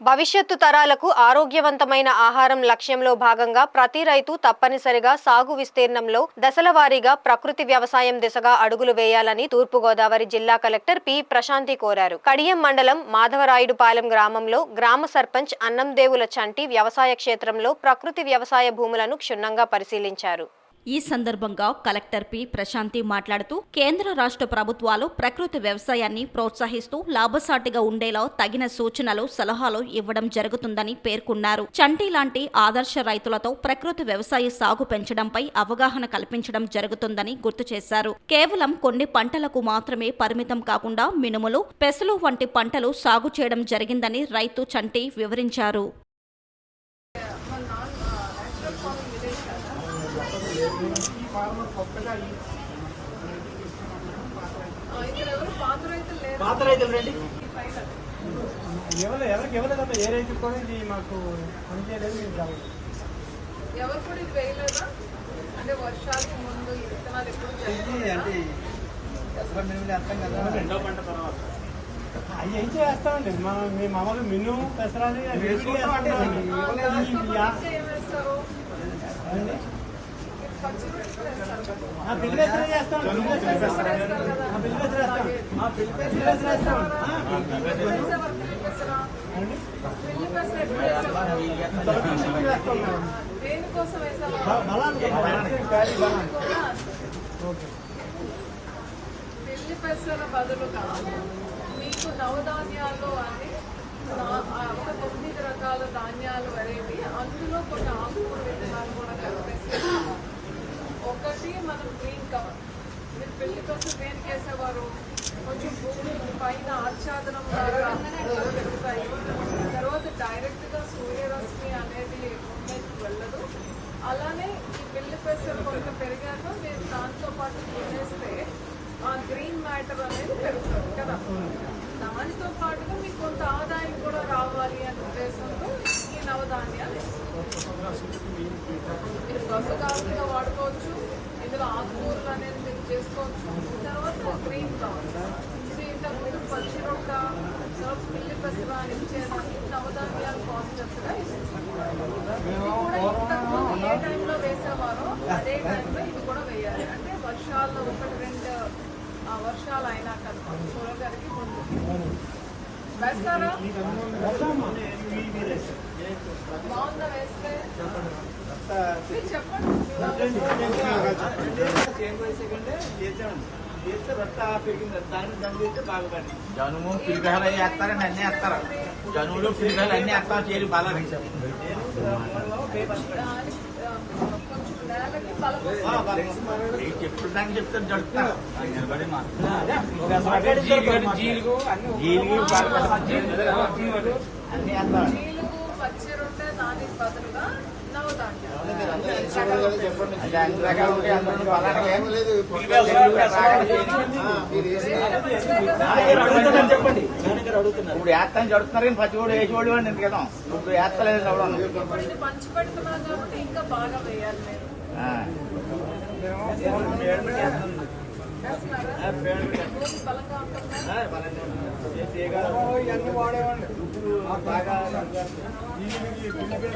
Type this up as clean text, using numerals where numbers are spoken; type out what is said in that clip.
భవిష్యత్తు తరాలకు ఆరోగ్యవంతమైన ఆహారం లక్ష్యంలో భాగంగా ప్రతి రైతు తప్పనిసరిగా సాగు విస్తీర్ణంలో దశలవారీగా ప్రకృతి వ్యవసాయం దిశగా అడుగులు వేయాలని తూర్పుగోదావరి జిల్లా కలెక్టర్ పి ప్రశాంతి కోరారు. కడియం మండలం మాధవరాయుడుపాలెం గ్రామంలో గ్రామ సర్పంచ్ అన్నందేవుల చంటి వ్యవసాయ క్షేత్రంలో ప్రకృతి వ్యవసాయ భూములను క్షుణ్ణంగా పరిశీలించారు. ఈ సందర్భంగా కలెక్టర్ పి ప్రశాంతి మాట్లాడుతూ కేంద్ర రాష్ట్ర ప్రభుత్వాలు ప్రకృతి వ్యవసాయాన్ని ప్రోత్సహిస్తూ లాభసాటిగా ఉండేలా తగిన సూచనలు సలహాలు ఇవ్వడం జరుగుతుందని పేర్కొన్నారు. చంటి లాంటి ఆదర్శ రైతులతో ప్రకృతి వ్యవసాయ సాగు పెంచడంపై అవగాహన కల్పించడం జరుగుతుందని గుర్తు చేశారు. కేవలం కొన్ని పంటలకు మాత్రమే పరిమితం కాకుండా మినుములు, పెసలు వంటి పంటలు సాగు చేయడం జరిగిందని రైతు చంటి వివరించారు. పాత రైతులు రండి. ఎవరికి ఇవ్వలేదమ్మా, ఏ రైతులు కూడా ఇది మాకు పనిచేయలేదు. ఎవరు కూడా ఇది వేయలేదా? అంటే వర్షాలకు ముందు విత్తనాలు ఎక్కువ అంటే అసలు మేము వేస్తాం కదా, రెండో పంట తర్వాత అవి ఏం చేస్తామండి. మేము మామూలు మిన్ను పెసరాలి ఏమేస్తారు? దేనికోసం పిల్లి పెసర బదులుగా మీకు నవధాన్యాలు అని ఒక 9 రకాల ధాన్యాలు అనేవి, అందులో కొన్ని ఆకుకూర విత్తనాలు కూడా కలిపేసి ఒకటి మనం గ్రీన్ కవర్. మీరు పెళ్లి కోసం దేనికి వేసేవారు? కొంచెం భూమి పైన ఆచ్ఛాదనం పెరుగుతాయి. తర్వాత డైరెక్ట్గా సూర్యరశ్మి అనేది భూమికి వెళ్ళదు. అలానే ఈ పెళ్లి పెసరు కొంత పెరిగాక మీరు దాంతో పాటు తినేస్తే ఆ గ్రీన్ మ్యాటర్ అనేది పెరుగుతుంది కదా. దానితో పాటుగా మీకు కొంత ఆదాయం కూడా రావాలి అనే ఉద్దేశంతో ఈ నవధాన్యాలు మీరు పసుగాసుగా వాడుకోవచ్చు. ఇందులో ఆకుకూరలు అనేది మీరు చేసుకోవచ్చు. తర్వాత గ్రీన్ కవర్, ఇంతకుముందు పచ్చి రొట్ట, తర్వాత పిల్లి పెసర అని ఇచ్చేదాన్ని నవధాన్యాలు కాన్సెప్ట్గా ఇస్తుంది. ఇది కూడా ఇంతకుముందు ఏ టైంలో వేసేవారో అదే టైంలో ఇది కూడా వేయాలి. అంటే వర్షాలు 1-2 వర్షాలు అయినాక సూర్యగారికి ముందు వేస్తారా? బాగుందా వేస్తే? మీరు చెప్పండి. జనుము పిలిపేలు అవి వేస్తారండి, అన్నీ వేస్తారు. జనువులు పిలిపేలు అన్నీ వేస్తాం. చేరి బలం చెప్పుడు దాన్ని చెప్తారు, జడుపుతారు. అన్నీ వేస్తారు. పచ్చి రొట్టె దానికి బదులుగా నవధాన్యాలు చెప్పండి. ఇప్పుడు వేస్తాను జడుతున్నారు కానీ పచ్చి కూడా వేసేవాడు అని ఎందుకు కదా. ఇప్పుడు వేస్తలేదు పంచి పెడుతున్నారు కాబట్టి ఇంకా బాగా వేయాలి. బలంగా ఉంటుందా? వాడేవాడిని